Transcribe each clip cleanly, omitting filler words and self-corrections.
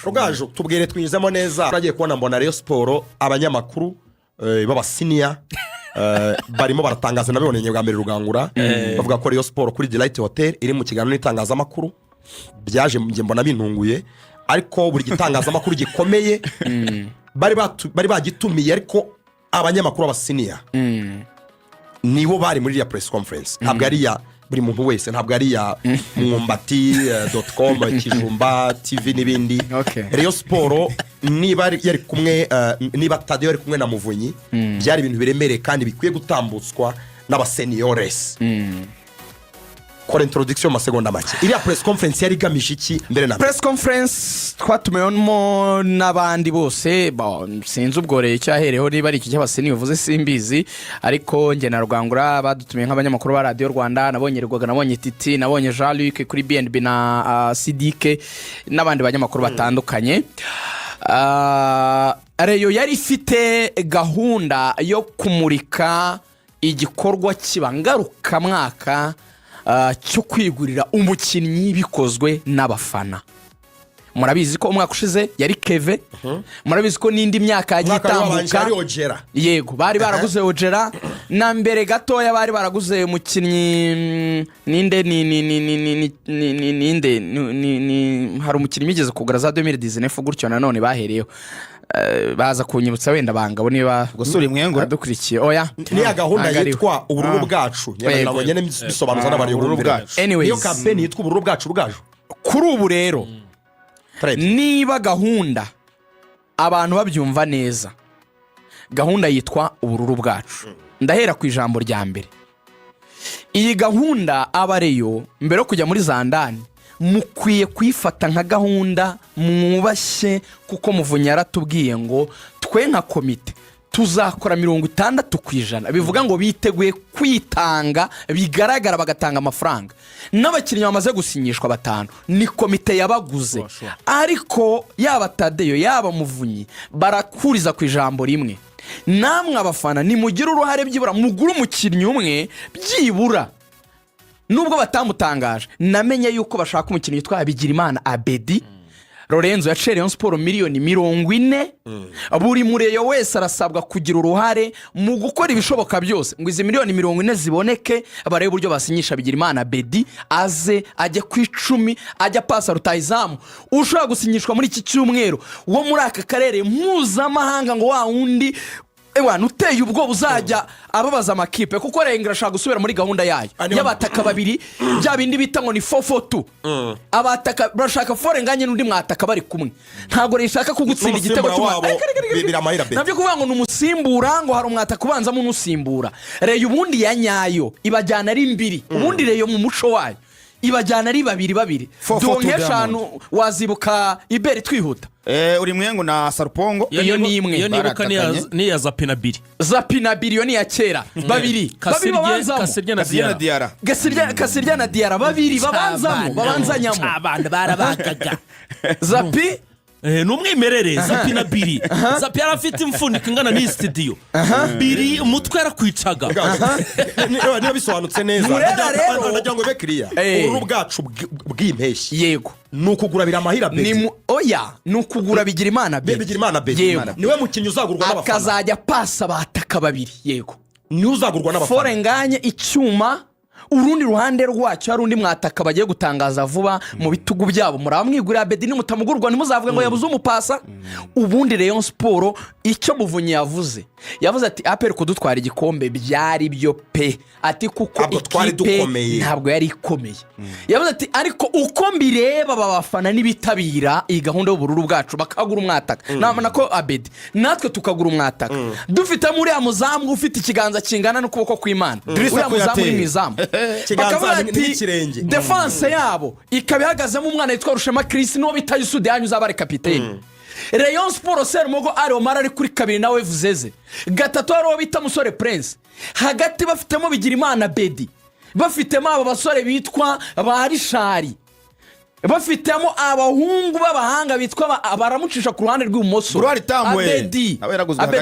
Rugaju tubwire twinjizemo neza turagiye kubona mbona Rayon Sport abanyamakuru b'abasiniya barimo baratangaza nabibonye bwa mbere Rugangura bavuga ko Rayon Sport kuri Delight Hotel iri mu kiganiro n'itangazamakuru byaje mbona bintunguye ariko buri gitangazamakuru gikomeye bari bagitumiye ariko abanyamakuru b'abasiniya nibo bari muri ya press conference ntabwo ari ya buri muntu wese ntabwo ari ya mwumbati.com Kijumba TV n'ibindi Rayon Sport niba yari kumwe niba Tadeo yari kumwe na Muvunyi byari ibintu biremereye kandi bikwiye gutambutswa n'abaseniores kora introduction masegonda make iriya press conference yari gamije iki mbere na press conference twatumeyemo n'abandi bose sinzi ubworeye cyahereho niba ari iki cy'abaseni bivuze simbizi ariko nge na Rugangura badutumiye nk'abanyamakuru ba Radio Rwanda nabonye Rugwaga nabonye Titi nabonye Jean-Luc kuri BNB na CDK n'abandi banyamakuru batandukanye Rayon yari ifite gahunda yo kumurika igikorwa kibangaruka mwaka cyo kwigurira umukinnyi bikozwe n'abafana murabizi ko umwaka ushize yari Keve murabizi ko n'indi myaka yagitambuka yego bari baraguze Ojera na mbere gatoya bari baraguze umukinnyi ninde hari umukinnyi migeze kugura za 2019 gutyo nanone bahereyeho baza kunyibutsa wenda bangabo niba gusura imwengura dukurikiye oya ni ya gahunda yitwa ubururu bwacu nyabango nyene bisobanuza n'abari ubururu bwacu iyo campaign yitwa ubururu bwacu Rugaju kuri ubu rero niba gahunda abantu babyumva neza gahunda yitwa ubururu bwacu ndahera ku ijambo rya mbere iyi gahunda abareyo mbere yo kujya muri Zandani mukwiye kwifata nka gahunda mwubashye kuko Muvunyi yaratubwiye ngo twe nka komite tuzakora 60% bivuga ngo biteguye kwitanga bigaragara bagatanga amafaranga n'abakinnyi bamaze gusinyishwa batanu ni komite yabaguze ariko yaba Tadeo yaba Muvunyi barakuriza ku ijambo rimwe namwe abafana nimugira uruhare byibura mugura umukinnyi umwe byibura nubwo batamutangaje namenye yuko bashaka umukinnyi witwa Bigirimana Abedi Lorenzo yaciye Rayon Sport miliyoni 40 buri mureyo wese arasabwa kugira uruhare mu gukora ibishoboka byose ngo izi miliyoni 40 ziboneke barebe uburyo basinyisha Bigirimana Abedi aze ajye ku 10 ajya pasa rutayizamu ushobora gusinyishwa muri iki cyumweru wo muri aka karere mpuzamahanga ngo wa wundi nuteye ubwo uzajya ababaza amakipe kuko Renga ashaka gusubira muri gahunda yayo y'abataka babiri bya bindi bita ngo ni 442 abataka bashaka forenganye n'undi mwataka bari kumwe ntago rishaka kugutsinda igitego nabyo kuvuga ngo numusimbura ngo hari umwataka ubanzamo nusimbura Reyo ubundi ya nyayo ibajyana ari 2 ubundi Reyo mu muco wayo ibajyana ari 2 donkeshanu wazibuka Iberi twihuta uri mwengo na Sarupongo iyo ni imwe iyo nibuka ni ya Zapinabiri yo ni ya kera babiri Kasirya na Diara Kasirya na Diara babiri babanzanyamo abantu barabakaga Zapi numwimerere Zapinabiri Zapi yarafite imfunika ingana ni studio biri umutwe yarakwicaga niba bisobanutse neza ndagira ngo be clear ubururu bwacu bw'impeshyi yego nukugura biramahira Bedi oya nukugura Bigirimana Bedi niwe mukinnyi uzagurwa n'abafana akazajya pasa bataka babiri yego ni uzagurwa n'abafana forenganye icyuma urundi ruhande rwacyo hari undi mwataka bagiye gutangaza vuba mu bitugu byabo muramwigurira Bedi ni mutamugurwa nimuzavuga ngo yabuze umupasa ubundi Rayon Sport icyo Muvunyi yavuze ati APR kudutwara igikombe byari byo pe ati kuko ikipe ntabwo yari ikomeye yavuze ati ariko uko mbireba babafana nibitabira iyi gahunda y'ubururu bwacu bakagura umwataka namana ko Abedi natwe tukagura umwataka dufite muri ya muzamu ufite ikiganza kingana n'ukuboko kw'Imana uriya muzamu n'imizamu kiganza n'ikirenge defense yabo ikabihagazemo umwana yitwa Rushema Chris no bita Yusude yanyu abari kapiteni Rayon Sport Serumogo ari Omar ari kuri kabiri nawe Vuzeze gatatu ari bita Musore Prince hagati bafitemo Bigirimana Bedi bafitemo aba basore bitwa Barishari bafitemo abahungu b'abahanga bitwa baramucisha ku ruhande rw'umoso Abedi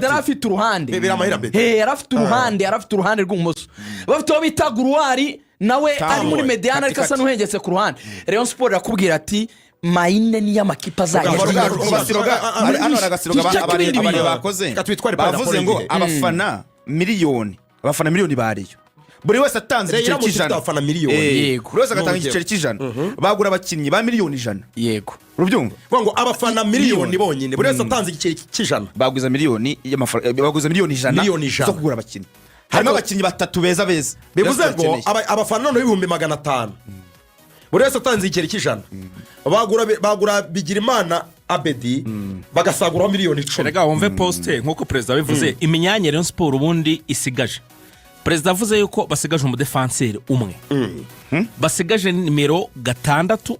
arafite uruhande arafite uruhande rw'umoso bafite bita Guruari nawe ari muri Mediana ariko asa n'uhengetse ku ruhande Rayon Sport yakubwira ati mayine niyo amakipe azajya hano hari agasiroga abantu bakoze bavuze ngo abafana miliyoni bariyo buri wese atanze igiceri cy'ijana yego buri wese agatanga igiceri cy'ijana bagura abakinnyi ba miliyoni 100 yego urubyumva ngo abafana miliyoni bonyine buri wese atanze igiceri cy'ijana baguza miliyoni ijana zo kugura abakinnyi harimo abakinnyi batatu beza bivuze ngo abafana noneho 500 buri wese atanze igiceri cy'ijana bagura Bigirimana Abedi bagasaguraho miliyoni 10. Rega wumve poste nkuko perezida bivuze iminyanya Rayon Sport ubundi isigaje. Perezida avuze yuko basigaje umudefanseri umwe basigaje nimero 6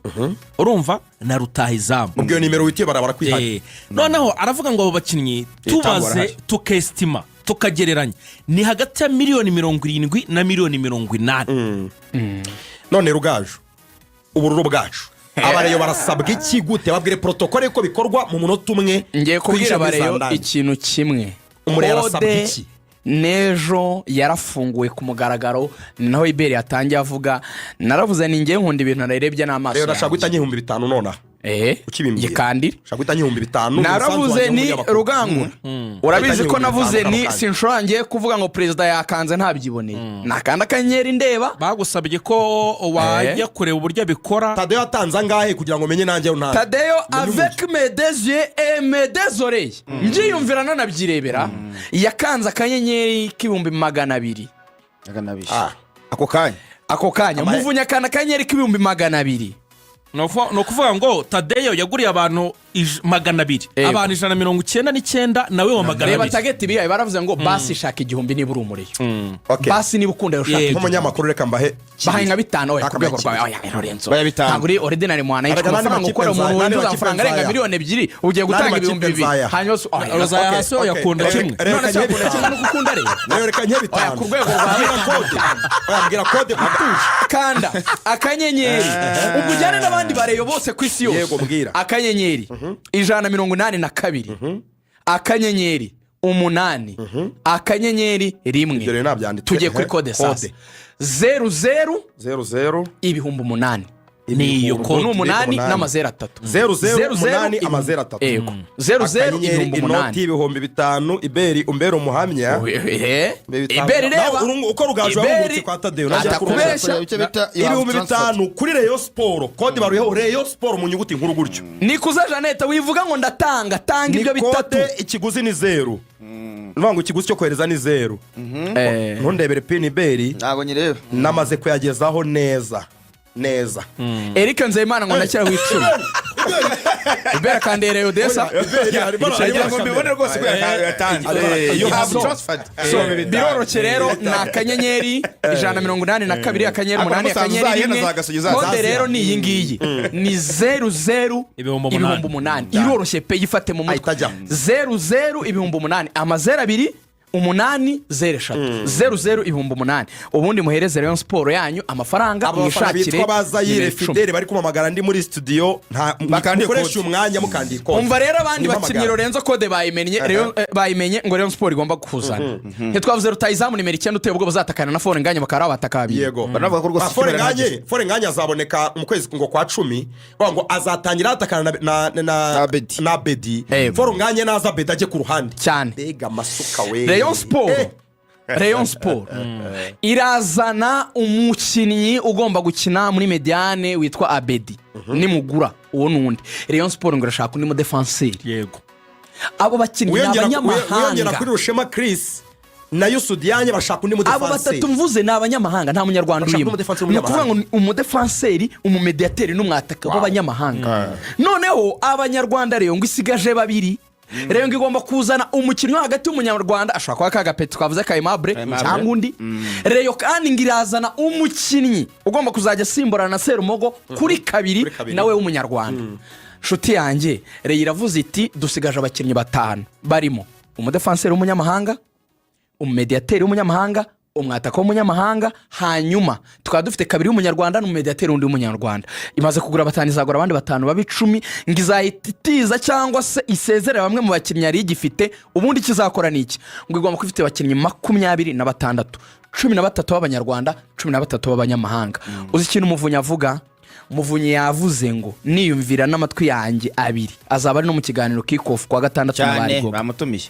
urumva na Rutahizamu ubwo nimero witiye barabara kwihari noneho aravuga ngo abo bakinnyi tubaze tukestima tukagereranya ni hagati ya miliyoni 70 na miliyoni 80. None Rugaju ubururu bwacu abareyo barasabwa iki gute babwire protocole ko bikorwa mu munota umwe ngiye kubwira abareyo ikintu kimwe umurero arasabwa iki nejo yarafunguwe ku mugaragaro naho Iberi yatangiye avuga naravuze ni ngiye nkunda ibintu narebye n'amaso rero ndashaka guhita 5,000 nona yikandira ndashaka guhita 5,000 naravuze ni Rugangura urabizi ko navuze ni sinshorangiye kuvuga ngo perezida yakanze ntabyiboneye nakanda akanyenyeri ndeba bagusabye ko wajya kureba uburyo bikora Tadeyo atanze angahe kugira ngo menye nanjye nta Tadeyo avec mes deux yeux et mes deux oreilles mbyiyumvira nanabyirebera yakanze akanyenyeri k'ibihumbi 200 ako kanya muvunya kana akanyenyeri k'ibihumbi 200 no kuvuga ngo Tadeyo yaguriye abantu 200 abantu 199 nawe wa 200 reba target biyaye baravuze ngo basi shaka igihumbi niba uri umuriyo basi niba ukunda yo shaka nk'umunyamakuru reka mbahe bahinga 5 ku rwego rwawe oya Lorenzo ntabwo uri ordinary mwana y'icyo amafaranga ukora umuntu winjiza amafaranga arenga miliyoni 2 ugiye gutanga 2,000 hanyuma oya yakunda kimwe none se yakunda kimwe no gukunda rero reka nke 5 ku rwego rwawe oyabwira code kanda akanyenyeri ubujyane n'abandi bareyo bose ku isi yose akanyenyeri 182 akanyenyeri 8 akanyenyeri 1 tugiye kuri code sasa 00 ibihumbi 8 niyo ko n'umunani n'amazero 3 00 amazero 3 yego 00 ibihumbi 8 inoti ibihumbi 5 Iberi umbera umuhamya Iberi reba uko Rugaju yahungutse kwa Tadeyo najya kubesha ibihumbi 5 kuri Rayon Sport kode baruyeho Rayon Sport mu nyuguti nkuru gutyo nikuza Janete wivuga ngo ndatanga tanga ibyo bitatu ikiguzi ni 0 nvango ikiguzi cyo kohereza ni 0 ntundebere pin Iberi ntago nyireba namaze kuyagezaho neza Eric Nzeyimana ngo nakira wicumi Ibera kandere Odessa ngo mbibone rwose ko yatanze you have transferred biroroke rero na kanyenyeri 182 akanyenyeri 8 akanyenyeri 1 kode rero ni iyi ngiyi ni 00 ibihumbi 8 iroroshye pe yifate mu mutwe 00 ibihumbi 8 amazero 2 803 00 ibihumbi 8 ubundi muhereze Rayon Sport yanyu amafaranga mwishakire bitwa bazayire Fidele bari kumamagara ndi muri studio nta mukoresha umwanya mukandi code umva rero abandi bakinnyi Lorenzo code bayimenye ngo Rayon Sport igomba kuzana ntitwavuze Rutahizamu nimero 9 uteye ubwo bazatakana na Fore nganye bakara batakabi yego banavuga ko rwose Fore nganye azaboneka mu kwezi ngo kwa 10 ngo azatangira atakana na Bedi Fore nganye naza Bedi aje ku ruhande cyane mbega masuka we Rayon Sport irazana umukinnyi ugomba gukina muri mediane witwa Abedi nimugura uwo nundi Rayon Sport ngo irashaka undi mu defenseur yego abo bakinnyi n'abanyamahanga uyongera kuri Rushema Chris na Yusudianye bashaka undi mu defenseur abo batatu mvuze n'abanyamahanga nta munyarwanda urimo ni kuvuga ngo umudefenseur umumediateur n'umwataka b'abanyamahanga noneho abanyarwanda rero ngo isigaje babiri rero ngigomba kuzana umukinnyi hagati y'umunyarwanda ashaka kwa Kagapeti twavuze Kayimable cyangwa undi rero kandi ngirazana umukinnyi ugomba kuzajya simborana na Serumogo kuri kabiri nawe w'umunyarwanda shuti yanjye rero iravuze iti dusigaje abakinnyi 5 barimo umudefenseur w'umunyamahanga umumediateur w'umunyamahanga umwataka w'umunyamahanga hanyuma tukaba dufite kabiri y'umunyarwanda n'umumediateur undi w'umunyarwanda imaze kugura 5 izagura abandi 5 babi 10 ngizahititiza cyangwa se isezere bamwe mu bakinnyi ari gifite ubundi kizakora niki ngo igomba kwifite abakinnyi 26 13 b'abanyarwanda 13 b'abanyamahanga uzi ikintu umuvunya avuga Muvunyi yavuze ngo niyumvira n'amatwi yanjye abiri azaba ari no mu kiganiro kick-off kwa gatandatu cyane n'abarigo bamutumiye.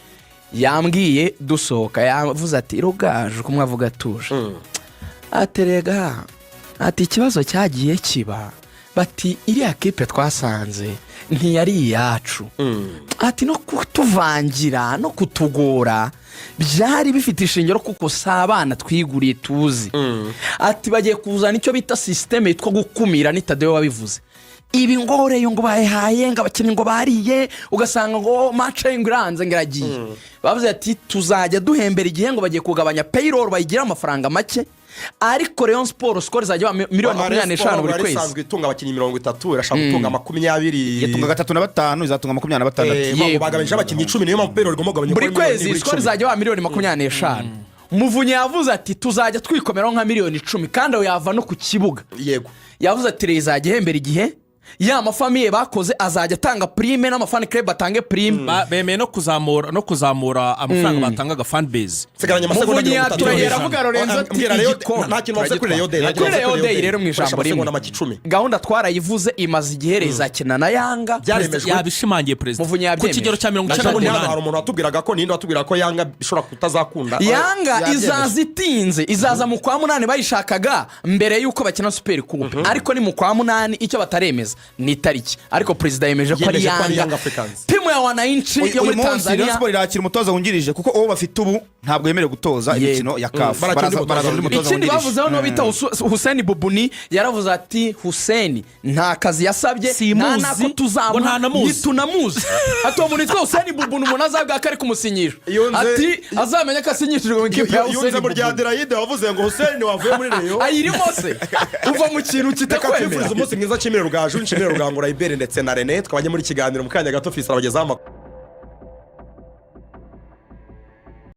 yambwiye dusohoka yavuze ati Rugaju kumwe avuga atuje aterega ati ikibazo cyagiye kiba bati iriya kipe twasanze ntiyari iyacu ati no kutuvangira no kutugora byari bifite ishingiro kuko sabana twiguriye tuzi ati bagiye kuzana icyo bita systeme yitwa gukumira nitadewe wabivuze ibi ngoreyo ngo bahaye ngo abakinnyi ngo bariye ugasanga ngo match y'ingiranze ngiragiye bavuze ati tuzajya duhembera igihe ngo bagiye kugabanya payroll bayigira amafaranga make ariko Rayon Sport score zajya miliyoni 25 buri kwezi isanzwe itunga abakinnyi 30 irashaka gutunga 20 yatunga 35 izatunga 26 bagabanyije abakinnyi 10 niyo mpamvu payroll igomba kugabanya buri kwezi score zajya miliyoni 25 Muvunyi yavuze ati tuzajya twikomeraho nka miliyoni 10 kandi aho yava no ku kibuga yego yavuze ati rezajya hembera igihe ya mafamiye bakoze azajya atanga prime n'amafan club atange prime bemeye no kuzamura amafaranga batangaga fan base segaranya amasegonda Muvunyi yaturayera avuga Lorenzo ati nta kintu wavuze kuri Rayon Day rero mu ijambo rimwe gahunda twarayivuze imaze igihe rezakina na Yanga yabishimangiye president Muvunyi ku kigero cya 98 hari umuntu watubwiraga ko ninde watubwira ko Yanga ishobora kutazakunda Yanga izaza itinze izaza mu kwa 8 bayishakaga mbere yuko bakina Super Coupe ariko ni mu kwa 8 icyo bataremeza ni tariki ariko president yemeje ko ari Yanga timu ya wananchi yo muri Tanzania Sport irakira umutoza wungirije kuko uwo bafite ubu ntabwo yemerewe gutoza imikino ya CAF baraza muri mutoza ikindi bavuzeho no bita Hussein Bubuni yaravuze ati Hussein nta kazi yasabye nta nako tuzabona ntitunamuzi ato muri twa Hussein Bubuni umuntu azabwa kari kumusinyira ati azamenye ko asinyishijwe mu kipe ya Hussein Bubuni rya Deraide wavuze ngo Hussein wavuye muri Rayon ayirimo se uva mu kintu kitakwemera umunsi mwiza Chimere Rugaju Chimere Rugangura Ibere ndetse na René twabanye muri kiganiro mu kanya gato Fisa abagezaho